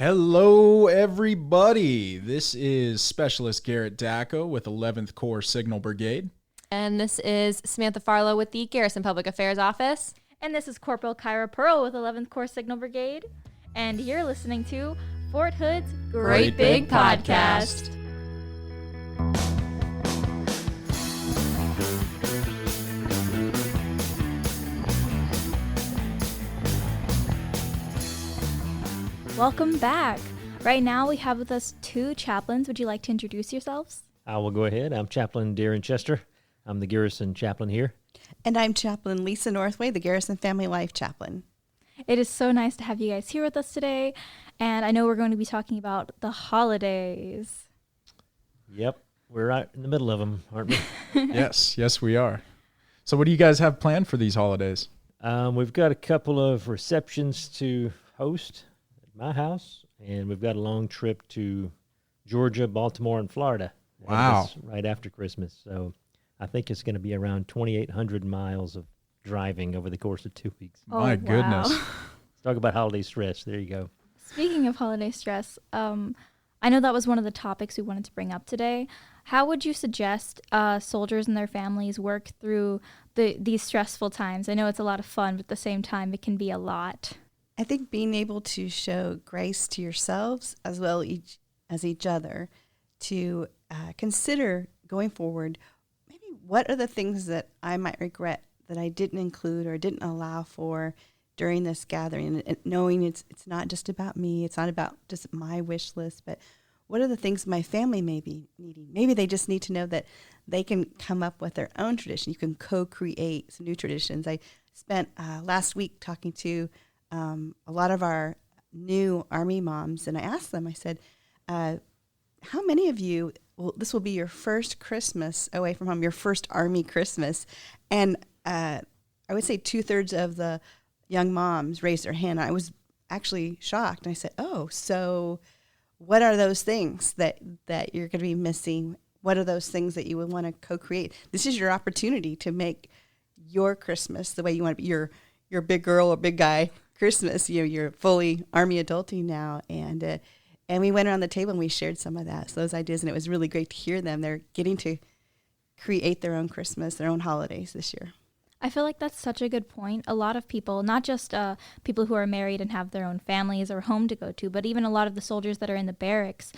Hello, everybody. This is Specialist Garrett Dacko with 11th Corps Signal Brigade. And this is Samantha Farlow with the Garrison Public Affairs Office. And this is Corporal Kyra Pearl with 11th Corps Signal Brigade. And you're listening to Fort Hood's Great Big Podcast. Welcome back. Right now we have with us two chaplains. Would you like to introduce yourselves? I will go ahead. I'm Chaplain Darren Chester. I'm the Garrison chaplain here. And I'm Chaplain Lisa Northway, the Garrison Family Life Chaplain. It is so nice to have you guys here with us today. And I know we're going to be talking about the holidays. Yep, we're right in the middle of them, aren't we? Yes, we are. So what do you guys have planned for these holidays? We've got a couple of receptions to host at my house, and we've got a long trip to Georgia, Baltimore, and Florida. Wow. Right after Christmas. So I think it's going to be around 2,800 miles of driving over the course of 2 weeks. My goodness. Wow. Let's talk about holiday stress. There you go. Speaking of holiday stress, I know that was one of the topics we wanted to bring up today. How would you suggest soldiers and their families work through these stressful times? I know it's a lot of fun, but at the same time, it can be a lot. I think being able to show grace to yourselves as well as each other to consider going forward, maybe what are the things that I might regret that I didn't include or didn't allow for during this gathering, and knowing it's not just about me, it's not about just my wish list, but what are the things my family may be needing? Maybe they just need to know that they can come up with their own tradition. You can co-create some new traditions. I spent last week talking to a lot of our new Army moms, and I asked them, I said, how many of you, this will be your first Christmas away from home, your first Army Christmas? And I would say 2/3 of the young moms raised their hand. I was actually shocked. I said, oh, so what are those things that you're going to be missing? What are those things that you would want to co-create? This is your opportunity to make your Christmas the way you want to be, your big girl or big guy Christmas. You're fully Army adulting now. And we went around the table and we shared some of that, so those ideas, and it was really great to hear them. They're getting to create their own Christmas, their own holidays this year. I feel like that's such a good point. A lot of people, not just people who are married and have their own families or home to go to, but even a lot of the soldiers that are in the barracks,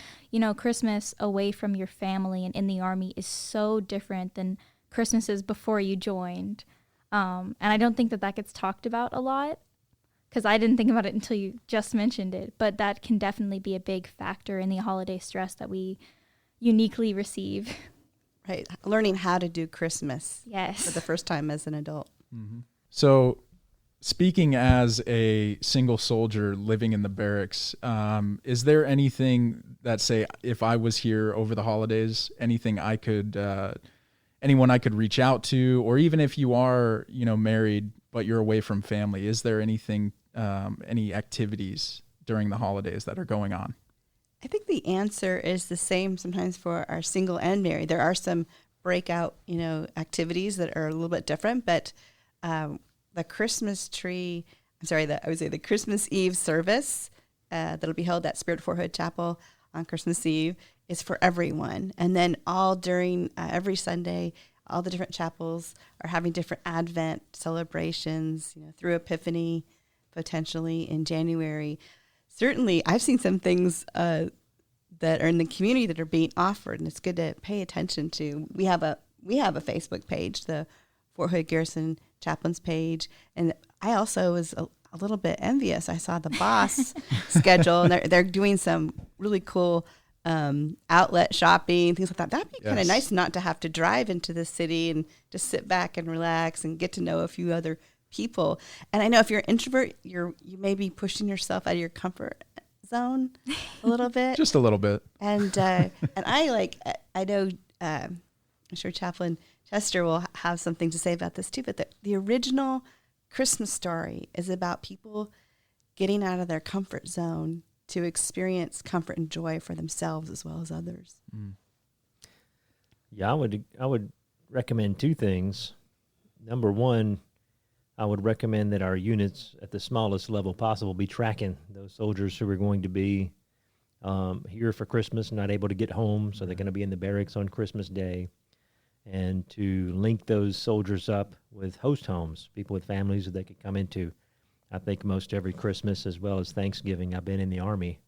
Christmas away from your family and in the Army is so different than Christmases before you joined. And I don't think that gets talked about a lot, because I didn't think about it until you just mentioned it. But that can definitely be a big factor in the holiday stress that we uniquely receive. Right, learning how to do Christmas. Yes. For the first time as an adult. Mm-hmm. So, speaking as a single soldier living in the barracks, is there anything that, say, if I was here over the holidays, anything I could, anyone I could reach out to, or even if you are, married but you're away from family, is there anything, any activities during the holidays that are going on? I think the answer is the same sometimes for our single and married. There are some breakout, activities that are a little bit different, but the Christmas Eve service that'll be held at Spirit Fort Hood Chapel on Christmas Eve is for everyone. And then all during every Sunday, all the different chapels are having different Advent celebrations, through Epiphany, potentially in January. Certainly, I've seen some things that are in the community that are being offered, and it's good to pay attention to. We have a Facebook page, the Fort Hood Garrison Chaplains page, and I also was a little bit envious. I saw the boss schedule, and they're doing some really cool outlet shopping, things like that. That'd be kind of nice not to have to drive into the city and just sit back and relax and get to know a few other people. And I know if you're an introvert, you may be pushing yourself out of your comfort zone a little bit. Just a little bit. And I know I'm sure Chaplain Chester will have something to say about this too, but the original Christmas story is about people getting out of their comfort zone to experience comfort and joy for themselves as well as others. Mm. Yeah, I would recommend two things. Number one, I would recommend that our units at the smallest level possible be tracking those soldiers who are going to be here for Christmas, not able to get home, so they're going to be in the barracks on Christmas Day, and to link those soldiers up with host homes, people with families that they could come into. I think most every Christmas as well as Thanksgiving, I've been in the Army.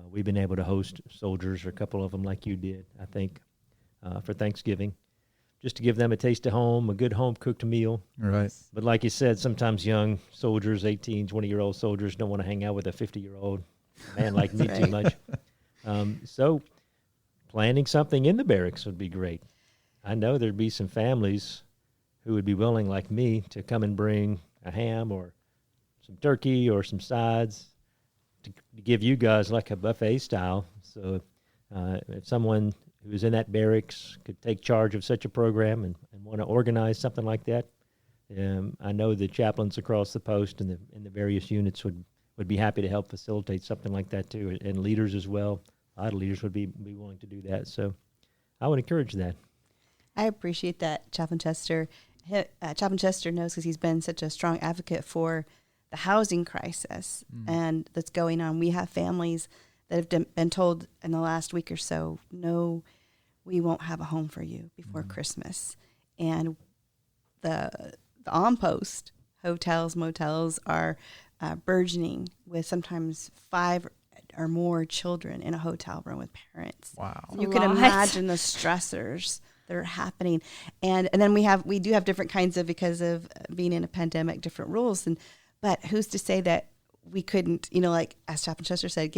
We've been able to host soldiers, or a couple of them like you did, I think, for Thanksgiving, just to give them a taste of home, a good home-cooked meal. Right. But like you said, sometimes young soldiers, 18, 20-year-old soldiers, don't want to hang out with a 50-year-old man like me too much. So planning something in the barracks would be great. I know there'd be some families who would be willing, like me, to come and bring a ham or some turkey or some sides to give you guys like a buffet style. So if someone who's in that barracks could take charge of such a program and want to organize something like that, I know the chaplains across the post and the various units would be happy to help facilitate something like that too, and leaders as well. A lot of leaders would be willing to do that. So I would encourage that. I appreciate that, Chaplain Chester. Chaplain Chester knows, because he's been such a strong advocate for the housing crisis and that's going on. We have families that have been told in the last week or so, no, we won't have a home for you before Christmas. And the on-post hotels, motels are burgeoning with sometimes 5 or more children in a hotel room with parents. Wow. You can imagine the stressors that are happening. And then we do have different kinds of, because of being in a pandemic, different rules. But who's to say that we couldn't, like as Chaplain Chester said,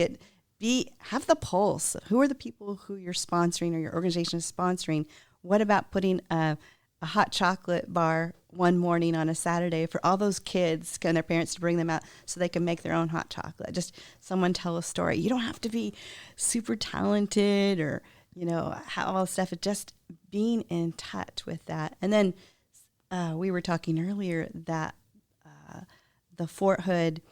have the pulse. Who are the people who you're sponsoring or your organization is sponsoring? What about putting a hot chocolate bar one morning on a Saturday for all those kids and their parents to bring them out so they can make their own hot chocolate? Just someone tell a story. You don't have to be super talented or, have all the stuff. It's just being in touch with that. And then we were talking earlier that the Fort Hood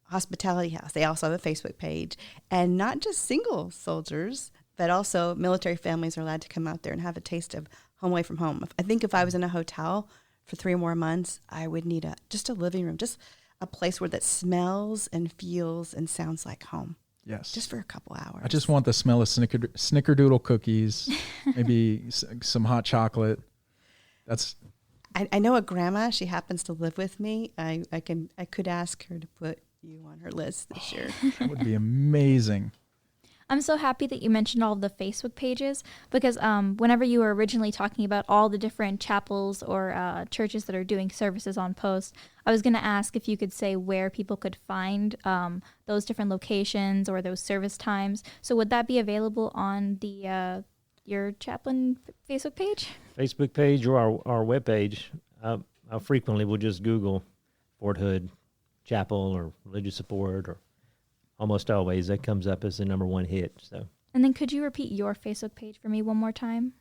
Hospitality House, they also have a Facebook page, and not just single soldiers, but also military families are allowed to come out there and have a taste of home away from home. I think if I was in a hotel for 3 more months, I would need just a living room, just a place where that smells and feels and sounds like home. Yes. Just for a couple hours. I just want the smell of snickerdoodle cookies, maybe some hot chocolate. I know a grandma. She happens to live with me. I could ask her to put you on her list this year. That would be amazing. I'm so happy that you mentioned all of the Facebook pages, because whenever you were originally talking about all the different chapels or churches that are doing services on post, I was going to ask if you could say where people could find those different locations or those service times. So would that be available on the your chaplain Facebook page? Facebook page or our webpage. I frequently will just Google Fort Hood Chapel or religious support, or almost always that comes up as the #1 hit. So. And then could you repeat your Facebook page for me one more time?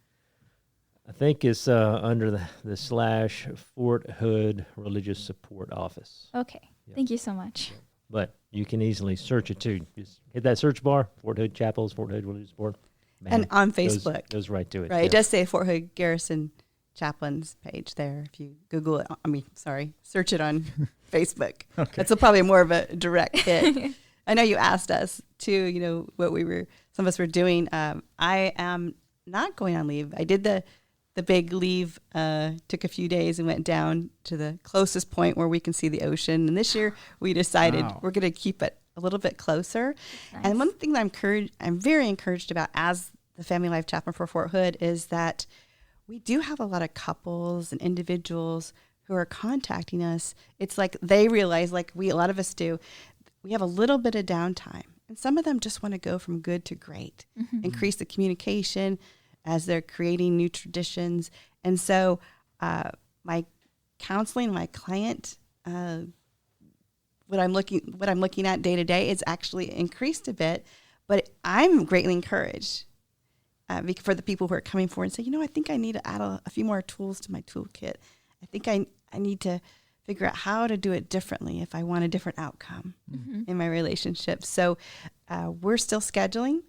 I think it's under the / Fort Hood Religious Support Office. Okay. Yep. Thank you so much. But you can easily search it too. Just hit that search bar, Fort Hood Chapels, Fort Hood Religious Support. Man, and on Facebook. Goes right to it. Right. Yeah. It does say Fort Hood Garrison Chaplain's page there. If you Google it, search it on Facebook. Okay. That's probably more of a direct hit. I know you asked us too, what some of us were doing. I am not going on leave. I did the big leave, took a few days and went down to the closest point where we can see the ocean. And this year we decided we're going to keep it a little bit closer. Nice. And one thing that I'm very encouraged about as the Family Life Chaplain for Fort Hood is that we do have a lot of couples and individuals who are contacting us. It's like they realize, like a lot of us do, we have a little bit of downtime. And some of them just want to go from good to great, increase the communication as they're creating new traditions. And so my counseling, my client, what I'm looking at day to day is actually increased a bit, but I'm greatly encouraged for the people who are coming forward and say, I think I need to add a few more tools to my toolkit. I think I need to figure out how to do it differently if I want a different outcome in my relationship. So we're still scheduling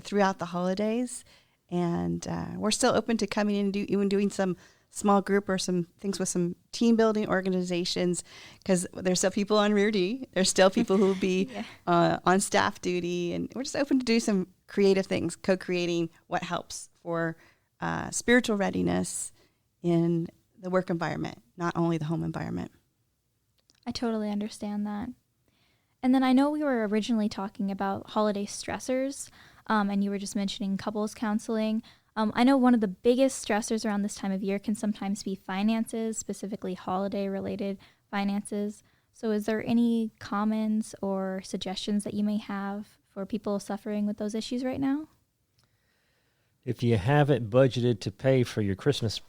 throughout the holidays, and we're still open to coming in and doing some small group or some things with some team building organizations, because there's still people on Rear D. There's still people who will be on staff duty, and we're just open to do some creative things, co-creating what helps for spiritual readiness in the work environment, not only the home environment. I totally understand that. And then I know we were originally talking about holiday stressors, and you were just mentioning couples counseling. I know one of the biggest stressors around this time of year can sometimes be finances, specifically holiday-related finances. So is there any comments or suggestions that you may have for people suffering with those issues right now? If you haven't budgeted to pay for your Christmas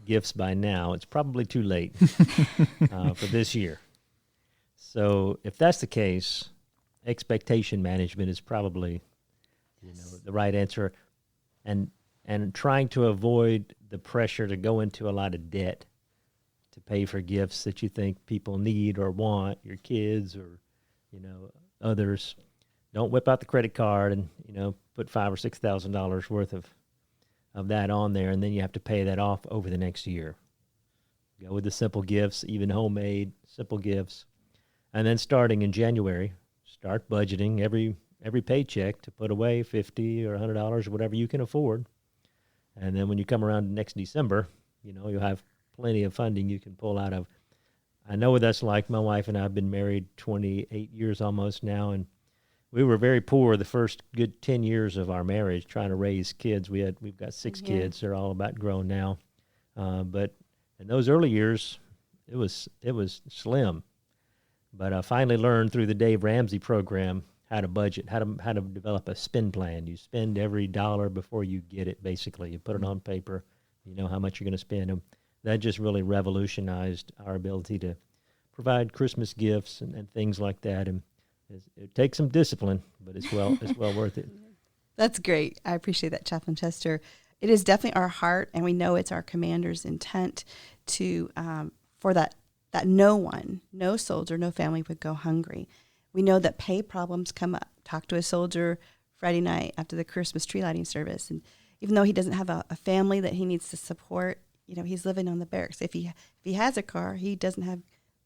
gifts by now, it's probably too late for this year. So if that's the case, expectation management is probably the right answer, and trying to avoid the pressure to go into a lot of debt to pay for gifts that you think people need or want, your kids or others. Don't whip out the credit card and put $5,000 or $6,000 worth of that on there, and then you have to pay that off over the next year. Go with the simple gifts, even homemade simple gifts. And then starting in January, start budgeting every paycheck to put away $50 or $100 or whatever you can afford. And then when you come around next December, you'll have plenty of funding you can pull out of. I know what that's like. My wife and I have been married 28 years almost now, and we were very poor the first good 10 years of our marriage trying to raise kids. We've got 6 kids. They're all about grown now. But in those early years, it was slim. But I finally learned through the Dave Ramsey program how to budget, how to develop a spend plan. You spend every dollar before you get it, basically. You put it on paper. You know how much you're going to spend. And that just really revolutionized our ability to provide Christmas gifts and things like that. And it takes some discipline, but it's well worth it. That's great. I appreciate that, Chaplain Chester. It is definitely our heart, and we know it's our commander's intent to for that no soldier, no family would go hungry. We know that pay problems come up. Talked to a soldier Friday night after the Christmas tree lighting service, and even though he doesn't have a family that he needs to support, he's living on the barracks. If he has a car, he doesn't have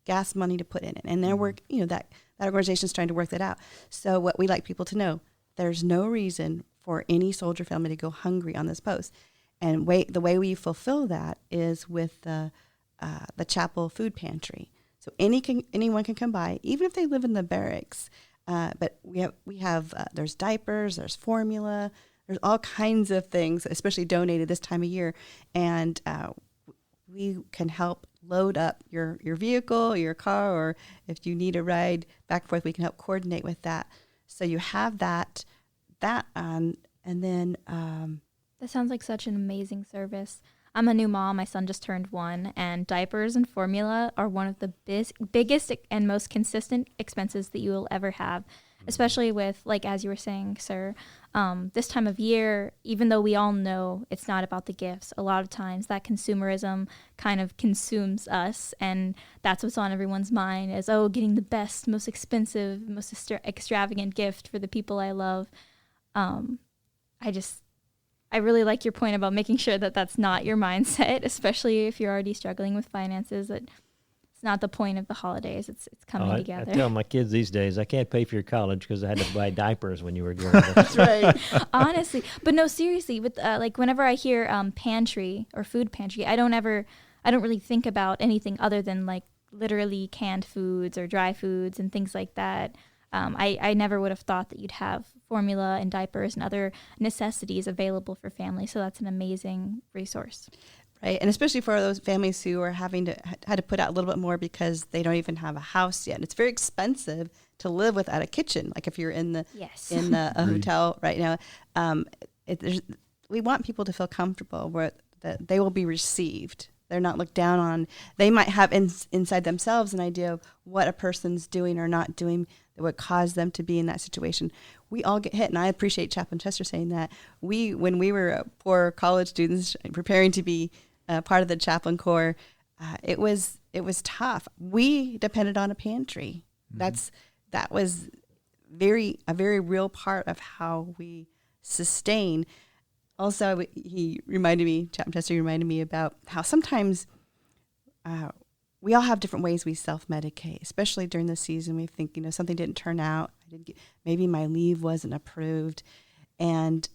gas money to put in it, and that organization is trying to work that out. So what we like people to know, there's no reason for any soldier family to go hungry on this post. And the way we fulfill that is with the chapel food pantry. So anyone can come by, even if they live in the barracks. But we have there's diapers, there's formula, there's all kinds of things, especially donated this time of year, and we can help load up your vehicle, your car, or if you need a ride back and forth, we can help coordinate with that. So you have that on, and then that sounds like such an amazing service. I'm a new mom. My son just turned 1, and diapers and formula are one of the biggest and most consistent expenses that you will ever have, especially with, like, as you were saying, sir, this time of year, even though we all know it's not about the gifts, a lot of times that consumerism kind of consumes us, and that's what's on everyone's mind is, getting the best, most expensive, most extravagant gift for the people I love. I really like your point about making sure that that's not your mindset, especially if you're already struggling with finances, that it's not the point of the holidays. It's coming together. I tell my kids these days, I can't pay for your college because I had to buy diapers when you were growing up. That's right. Honestly. But no, seriously, with like whenever I hear pantry or food pantry, I don't really think about anything other than like literally canned foods or dry foods and things like that. I never would have thought that you'd have formula and diapers and other necessities available for families. So that's an amazing resource. Right, and especially for those families who are had to put out a little bit more because they don't even have a house yet. It's very expensive to live without a kitchen. Like if you're in the a hotel right now, we want people to feel comfortable where that they will be received. They're not looked down on. They might have inside themselves an idea of what a person's doing or not doing that would cause them to be in that situation. We all get hit, and I appreciate Chaplain Chester saying that. When we were poor college students preparing to be part of the chaplain corps, it was tough. We depended on a pantry. Mm-hmm. That was a very real part of how we sustain. also, he reminded me, Chaplain Chester reminded me about how sometimes we all have different ways we self-medicate, especially during the season. We think, something didn't turn out. Maybe my leave wasn't approved. And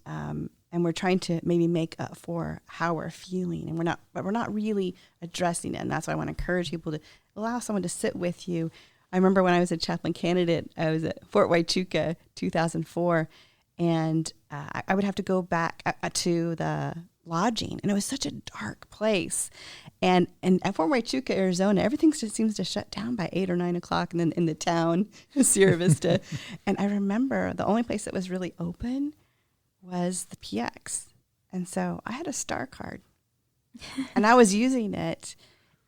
we're trying to maybe make up for how we're feeling, and we're not really addressing it. And that's why I want to encourage people to allow someone to sit with you. I remember when I was a chaplain candidate, I was at Fort Huachuca, 2004, and I would have to go back to the lodging, and it was such a dark place. And at Fort Huachuca, Arizona, everything just seems to shut down by 8 or 9 o'clock, and then in the town, Sierra Vista. And I remember the only place that was really open was the PX. And so I had a star card, and I was using it.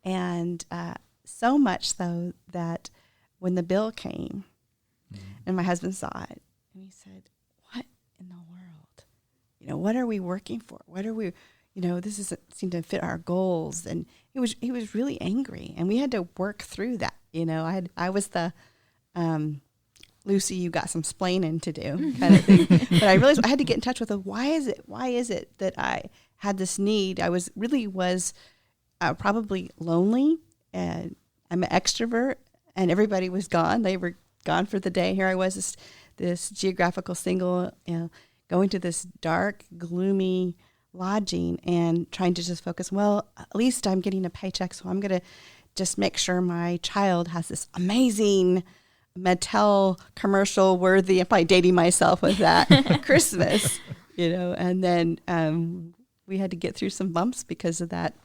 And so much so that when the bill came and my husband saw it, and he said, "What in the world? What are we working for? What are we, this doesn't seem to fit our goals." And he was really angry, and we had to work through that. I was the, Lucy, you got some splaining to do kind of thing. But I realized I had to get in touch with why is it that I had this need? I was probably lonely, and I'm an extrovert, and everybody was gone. They were gone for the day. Here I was, this geographical single, going to this dark, gloomy lodging and trying to just focus. Well, at least I'm getting a paycheck, so I'm going to just make sure my child has this amazing Mattel commercial worthy. I'm probably dating myself with that Christmas, and then we had to get through some bumps because of that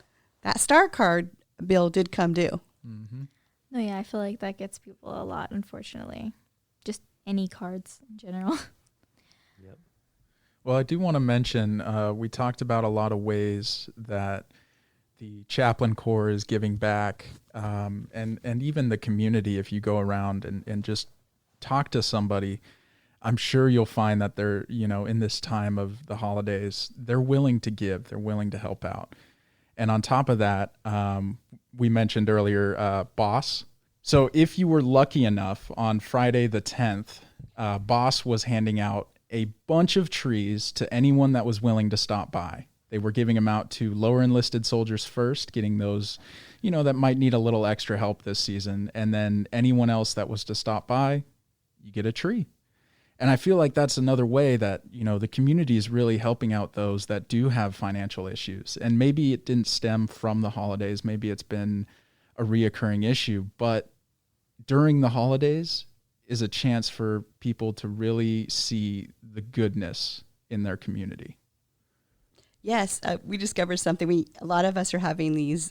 star card bill did come due. Mm-hmm. Oh yeah, I feel like that gets people a lot, unfortunately. Just any cards in general. Yep. Well, I do want to mention, we talked about a lot of ways that the chaplain corps is giving back, and even the community. If you go around and just talk to somebody, I'm sure you'll find that they're, in this time of the holidays, they're willing to give, they're willing to help out. And on top of that, we mentioned earlier, Boss. So if you were lucky enough, on Friday the 10th, Boss was handing out a bunch of trees to anyone that was willing to stop by. They were giving them out to lower enlisted soldiers first, getting those, that might need a little extra help this season. And then anyone else that was to stop by, you get a tree. And I feel like that's another way that, the community is really helping out those that do have financial issues. And maybe it didn't stem from the holidays. Maybe it's been a reoccurring issue. But during the holidays is a chance for people to really see the goodness in their community. Yes, we discovered something. A lot of us are having these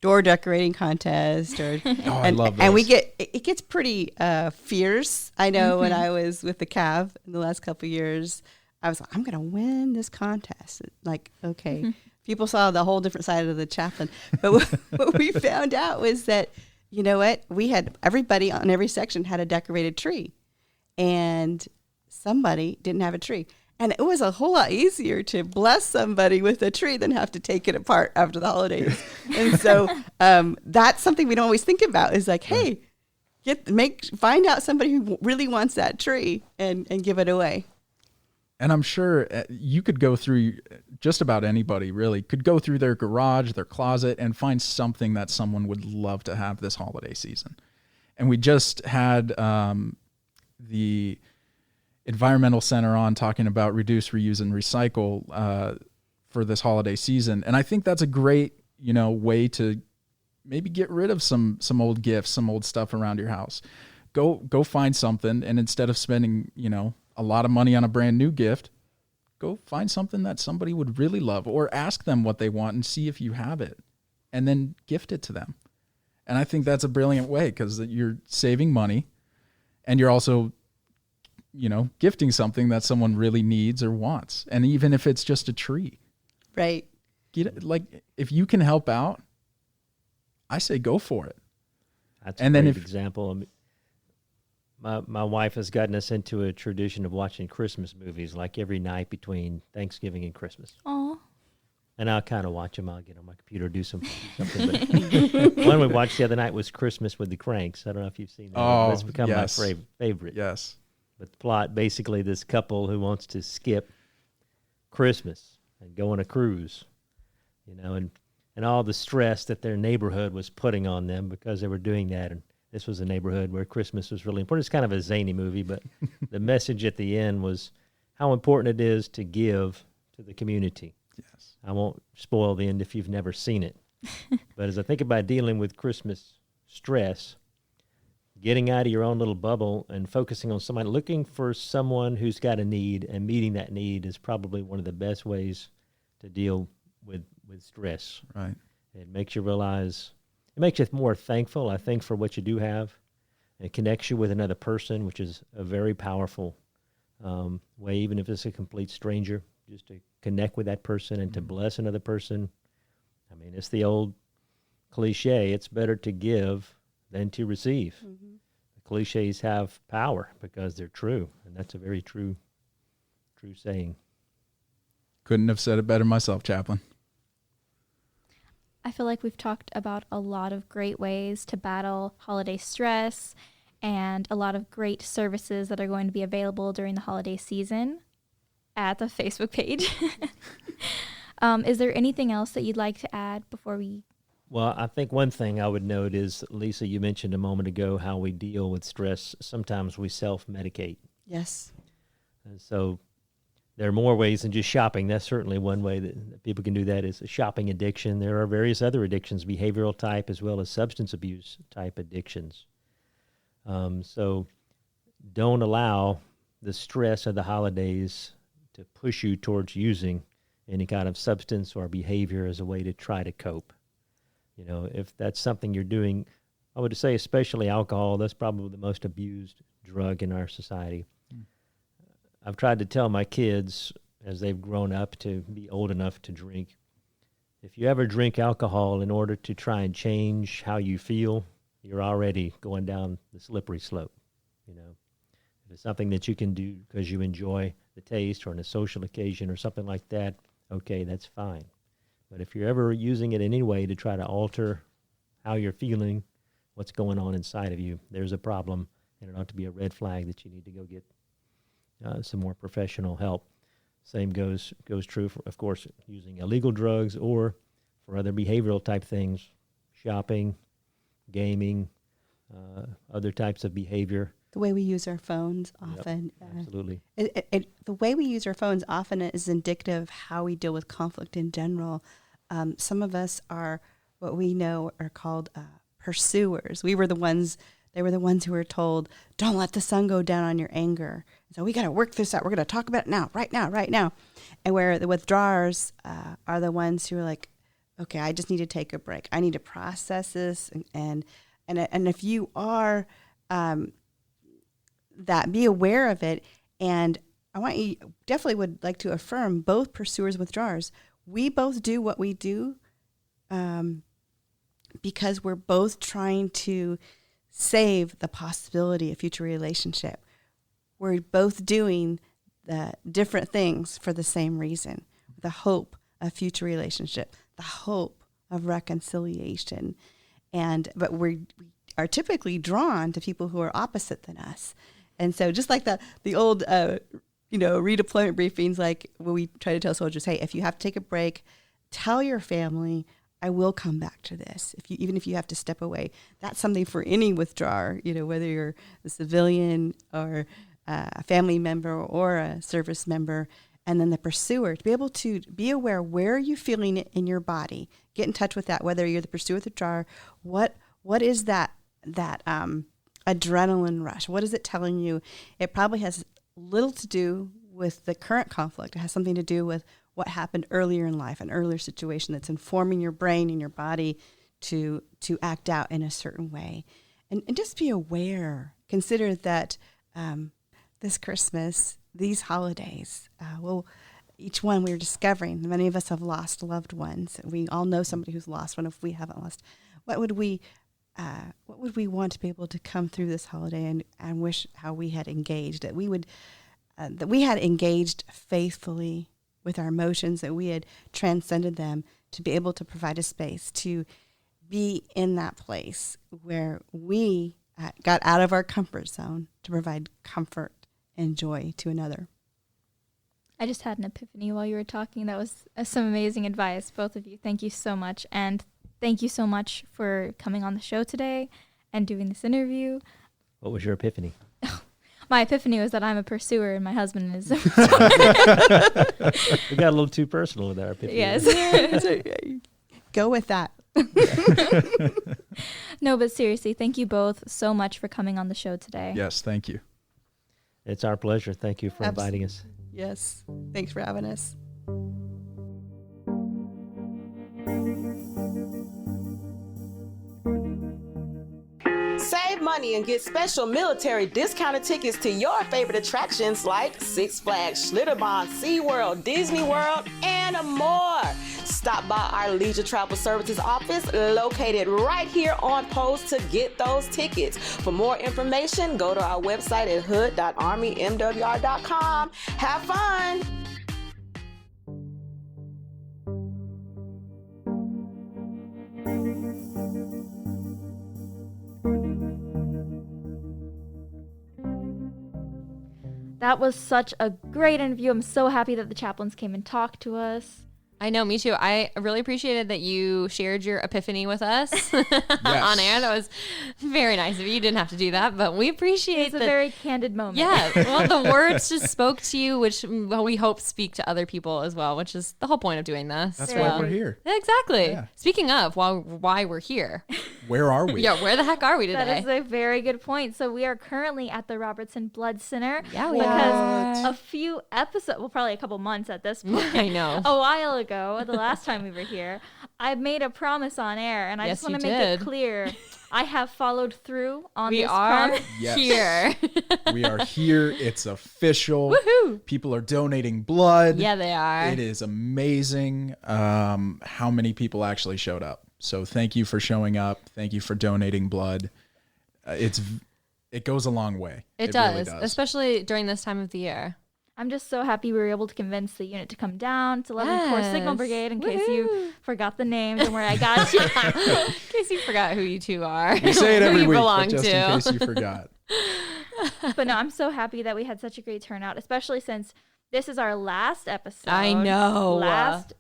door decorating contests, I love those. And it gets pretty fierce. I know when I was with the Cav in the last couple of years, I was like, I'm going to win this contest. Like, okay, people saw the whole different side of the chaplain. But what we found out was that, we had everybody on every section had a decorated tree, and somebody didn't have a tree. And it was a whole lot easier to bless somebody with a tree than have to take it apart after the holidays. And so that's something we don't always think about, is like, hey, find out somebody who really wants that tree and give it away. And I'm sure you could go through, just about anybody really could go through their garage, their closet, and find something that someone would love to have this holiday season. And we just had the Environmental Center on talking about reduce, reuse, and recycle for this holiday season. And I think that's a great, way to maybe get rid of some old gifts, some old stuff around your house. Go find something, and instead of spending, a lot of money on a brand new gift, go find something that somebody would really love, or ask them what they want and see if you have it, and then gift it to them. And I think that's a brilliant way, because you're saving money, and you're also gifting something that someone really needs or wants. And even if it's just a tree, right? If you can help out, I say go for it. That's a great example. I mean, my wife has gotten us into a tradition of watching Christmas movies, like every night between Thanksgiving and Christmas. Aw. And I'll kind of watch them. I'll get on my computer, do something. But one we watched the other night was Christmas with the Cranks. I don't know if you've seen that. Oh, it's become yes. my favorite. Yes. But the plot, basically, this couple who wants to skip Christmas and go on a cruise, and all the stress that their neighborhood was putting on them because they were doing that. And this was a neighborhood where Christmas was really important. It's kind of a zany movie, but the message at the end was how important it is to give to the community. Yes. I won't spoil the end if you've never seen it. But as I think about dealing with Christmas stress, getting out of your own little bubble and focusing on somebody, looking for someone who's got a need and meeting that need is probably one of the best ways to deal with stress. Right. It makes you realize, it makes you more thankful, I think, for what you do have. It connects you with another person, which is a very powerful way, even if it's a complete stranger, just to connect with that person and to bless another person. I mean, it's the old cliche, it's better to give than to receive. Mm-hmm. The cliches have power because they're true, and that's a very true saying. Couldn't have said it better myself, Chaplain. I feel like we've talked about a lot of great ways to battle holiday stress and a lot of great services that are going to be available during the holiday season at the Facebook page. Is there anything else that you'd like to add before we... Well, I think one thing I would note is, Lisa, you mentioned a moment ago how we deal with stress. Sometimes we self-medicate. Yes. And so there are more ways than just shopping. That's certainly one way that people can do that, is a shopping addiction. There are various other addictions, behavioral type as well as substance abuse type addictions. So don't allow the stress of the holidays to push you towards using any kind of substance or behavior as a way to try to cope. If that's something you're doing, I would say especially alcohol, that's probably the most abused drug in our society. I've tried to tell my kids as they've grown up to be old enough to drink, if you ever drink alcohol in order to try and change how you feel, you're already going down the slippery slope. If it's something that you can do because you enjoy the taste or on a social occasion or something like that, okay, that's fine. But if you're ever using it in any way to try to alter how you're feeling, what's going on inside of you, there's a problem, and it ought to be a red flag that you need to go get some more professional help. Same goes true for, of course, using illegal drugs or for other behavioral type things, shopping, gaming, other types of behavior. The way we use our phones often. Yep, absolutely. The way we use our phones often is indicative of how we deal with conflict in general. Some of us are what we know are called pursuers. They were the ones who were told, don't let the sun go down on your anger. So we got to work this out. We're going to talk about it now, right now. And where the withdrawers are the ones who are like, okay, I just need to take a break. I need to process this. And if you are that, be aware of it. And I want you, definitely would like to affirm both pursuers, withdrawers. We both do what we do because we're both trying to save the possibility of future relationship. We're both doing the different things for the same reason, the hope of future relationship, the hope of reconciliation. But we are typically drawn to people who are opposite than us. And so just like the old, redeployment briefings, like when we try to tell soldiers, hey, if you have to take a break, tell your family, I will come back to this. Even if you have to step away, that's something for any withdrawer, whether you're a civilian or a family member or a service member. And then the pursuer, to be able to be aware, where are you feeling it in your body? Get in touch with that, whether you're the pursuer or the withdrawer. What is that adrenaline rush? What is it telling you? It probably has little to do with the current conflict. It has something to do with what happened earlier in life, an earlier situation that's informing your brain and your body to act out in a certain way. And just be aware. Consider that this Christmas, these holidays, each one we're discovering, many of us have lost loved ones. We all know somebody who's lost one if we haven't lost. What would we want to be able to come through this holiday and wish how we had engaged, that we had engaged faithfully with our emotions, that we had transcended them, to be able to provide a space to be in that place where we got out of our comfort zone to provide comfort and joy to another. I just had an epiphany while you were talking. That was some amazing advice, both of you. Thank you so much. And thank you so much for coming on the show today and doing this interview. What was your epiphany? My epiphany was that I'm a pursuer and my husband is. We got a little too personal with our epiphany. Yes. Go with that. No, but seriously, thank you both so much for coming on the show today. Yes, thank you. It's our pleasure. Thank you for inviting us. Yes. Thanks for having us. Save money and get special military discounted tickets to your favorite attractions like Six Flags, Schlitterbahn, SeaWorld, Disney World, and more. Stop by our Leisure Travel Services office located right here on post to get those tickets. For more information, go to our website at hood.armymwr.com. Have fun! That was such a great interview. I'm so happy that the chaplains came and talked to us. I know, me too. I really appreciated that you shared your epiphany with us on air. That was very nice of you. You didn't have to do that, but we appreciate It's a very candid moment. Yeah, well, the words just spoke to you, which we hope speak to other people as well, which is the whole point of doing this. That's why we're here. Exactly. Yeah. Speaking of why we're here. Where are we? Yeah, where the heck are we today? That is a very good point. So we are currently at the Robertson Blood Center. Yeah, we because a few episodes, well, probably a couple months at this point. I know. A while ago, the last time we were here, I made a promise on air, and I Yes, just want to you make it did. clear. I have followed through on We this are promise. Yes. here. We are here. It's official. Woohoo. People are donating blood. Yeah, they are. It is amazing how many people actually showed up. So thank you for showing up. Thank you for donating blood. It goes a long way. It really does, especially during this time of the year. I'm just so happy we were able to convince the unit to come down to 11th Corps Signal Yes. Brigade. In case Woohoo. you forgot the name, don't worry, I got you. In case you forgot who you two are. We say it who every you week, belong but just to. in case you forgot. But no, I'm so happy that we had such a great turnout, especially since this is our last episode. I know. Last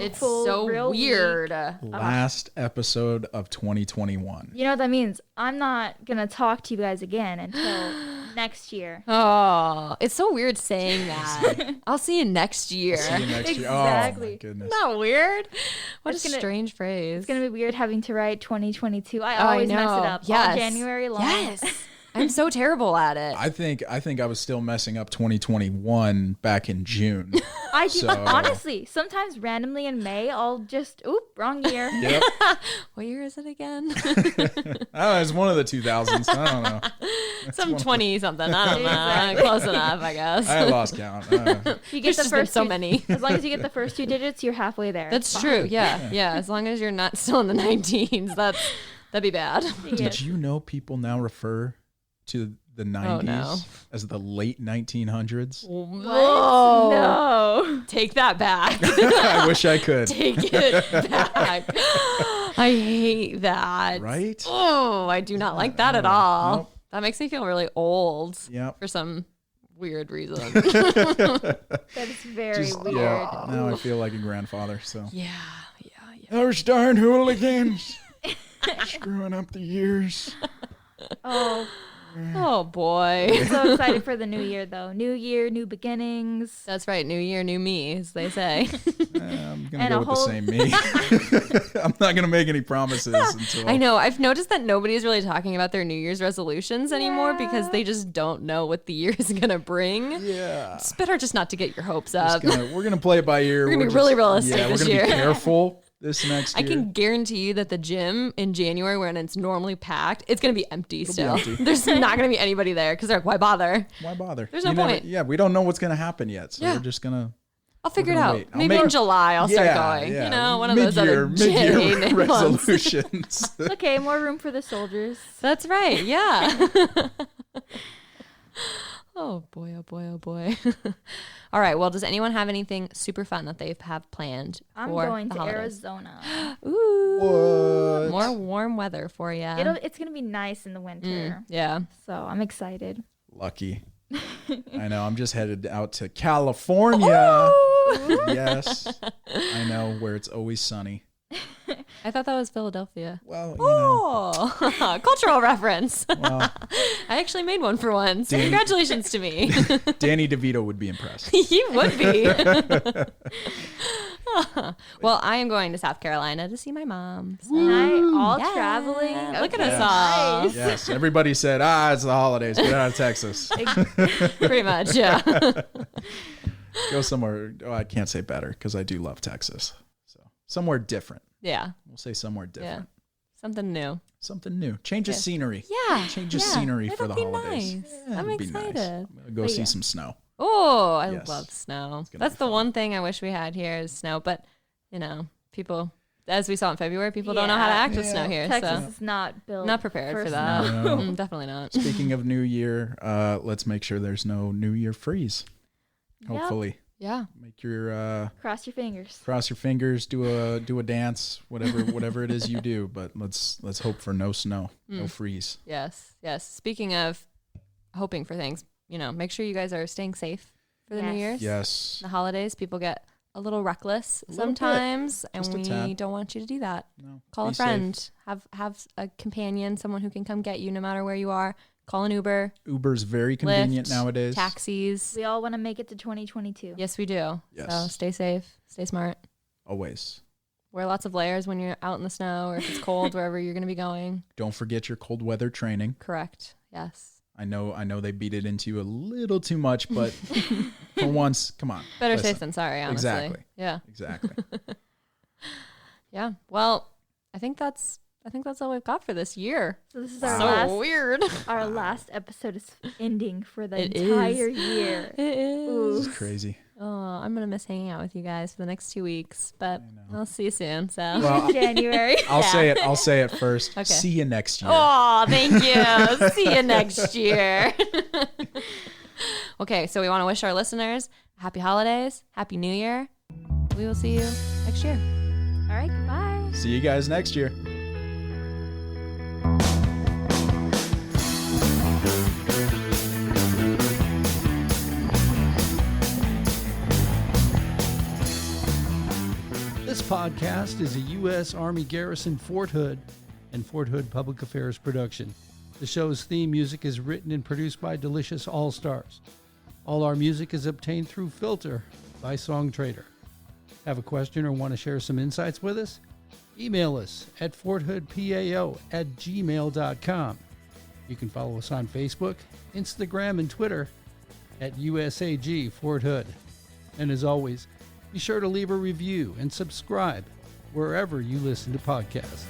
It's full so real weird. week. Last episode of 2021. You know what that means? I'm not going to talk to you guys again until next year. Oh, it's so weird saying that. I'll see you next year. See you next year. Oh, Exactly. my goodness. Isn't that weird? What It's a gonna- strange phrase. It's going to be weird having to write 2022. I Oh, I always mess know. it up. Yes. All January long. Yes. I'm so terrible at it. I think I was still messing up 2021 back in June. I do. So- Honestly, sometimes randomly in May, I'll just, wrong year. Yep. What year is it again? I don't know, it's one of the 2000s. I don't know. Some 20 something. I don't know. Exactly. Close enough, I guess. I lost count. If you There's get the just been first so two- many. As long as you get the first two digits, you're halfway there. That's It's true. fine. Yeah. As long as you're not still in the 19s, that'd be bad. Did Yes. you know people now refer to the 90s no. as the late 1900s? Whoa. No. Take that back. I wish I could. Take it back. I hate that. Right? Oh, I do not like that at all. Nope. That makes me feel really old Yep. for some weird reason. That is very Just- weird. yeah. Now I feel like a grandfather. So yeah. those darn hooligans screwing up the years. Oh boy. So excited for the new year, though. New year, new beginnings. That's right. New year, new me, as they say. I'm gonna And go a with the whole- same me. I'm not gonna make any promises until I know. I've noticed that nobody's really talking about their New Year's resolutions anymore because they just don't know what the year is going to bring. Yeah. It's better just not to get your hopes Just up. we're gonna play it by ear. We're gonna be just- really realistic Yeah, this we're gonna year. be careful this next I year. can guarantee you that the gym in January, when it's normally packed, it's going to be empty still. empty. There's not going to be anybody there because they're like, why bother? Why bother? There's You no never- point. Yeah, we don't know what's gonna happen yet, so Yeah. we're just gonna. I'll figure it gonna out. wait. I'll Maybe make- in July I'll start Yeah, going. yeah. You know, one of those other mid-year J months. resolutions. It's okay. More room for the soldiers. That's right. Yeah. Oh boy, oh boy, oh boy. All right. Well, does anyone have anything super fun that they have planned I'm for going the to holidays? Arizona. Ooh. What? More warm weather for you. It's going to be nice in the winter. Yeah. So I'm excited. Lucky. I know. I'm just headed out to California. Ooh. Yes. I know, where it's always sunny. I thought that was Philadelphia. Well, you know. Oh, cultural reference. Well, I actually made one for once. Congratulations to me. Danny DeVito would be impressed. You would be. Well, I am going to South Carolina to see my mom. So. All Yeah. traveling. Look at Okay. us all. Nice. Yes. Everybody said, it's the holidays. Get out of Texas. Pretty much, yeah. Go somewhere. Oh, I can't say better because I do love Texas. So somewhere different. Yeah. We'll say somewhere different. Something new. Something new. Change of scenery. Yeah. Change of scenery for the That'd be holidays. nice. Yeah, I'm it'd be excited. Nice. Go But see yeah. some snow. Oh, I Yes. love snow. gonna That's be the fun. one thing I wish we had here is snow. But, people, as we saw in February, people don't know how to Yeah. act with snow here. Texas So is not built. not prepared for for that. snow. No. Definitely not. Speaking of New Year, let's make sure there's no New Year freeze. Yep. Hopefully, Yeah. make your Cross your fingers. cross your fingers, do a dance, whatever it is you do. But let's hope for no snow, no freeze. Yes. Speaking of hoping for things, make sure you guys are staying safe for the New Yes. Year's. Yes. The holidays, people get a little reckless little bit. sometimes, Just a and we tad. don't want you to do that. No. Call Be a safe. friend. Have a companion, someone who can come get you no matter where you are. Call an Uber, Uber's very convenient Lyft, nowadays. taxis. We all want to make it to 2022. Yes, we do. Yes. So stay safe, stay smart. Always. Wear lots of layers when you're out in the snow or if it's cold wherever you're going to be going. Don't forget your cold weather training. Correct. Yes. I know they beat it into you a little too much, but for once, come on. Better listen. safe than sorry, honestly. Exactly. Yeah. Exactly. Yeah. Well, I think that's all we've got for this year. So this is our So last. weird. Our last episode is ending for the It entire is. year. It is. It's crazy. Oh, I'm gonna miss hanging out with you guys for the next 2 weeks, but I'll see you soon. So. Well, January. I'll say it first. Okay. See you next year. Oh, thank you. See you next year. Okay, so we want to wish our listeners happy holidays, happy New Year. We will see you next year. All right. Goodbye. See you guys next year. This podcast is a U.S. Army Garrison Fort Hood and Fort Hood Public Affairs production. The show's theme music is written and produced by Delicious Allstars. All our music is obtained through Filter by Songtrader. Have a question or want to share some insights with us? Email us at forthoodpao@gmail.com. You can follow us on Facebook, Instagram, and Twitter at USAG Fort Hood. And as always, be sure to leave a review and subscribe wherever you listen to podcasts.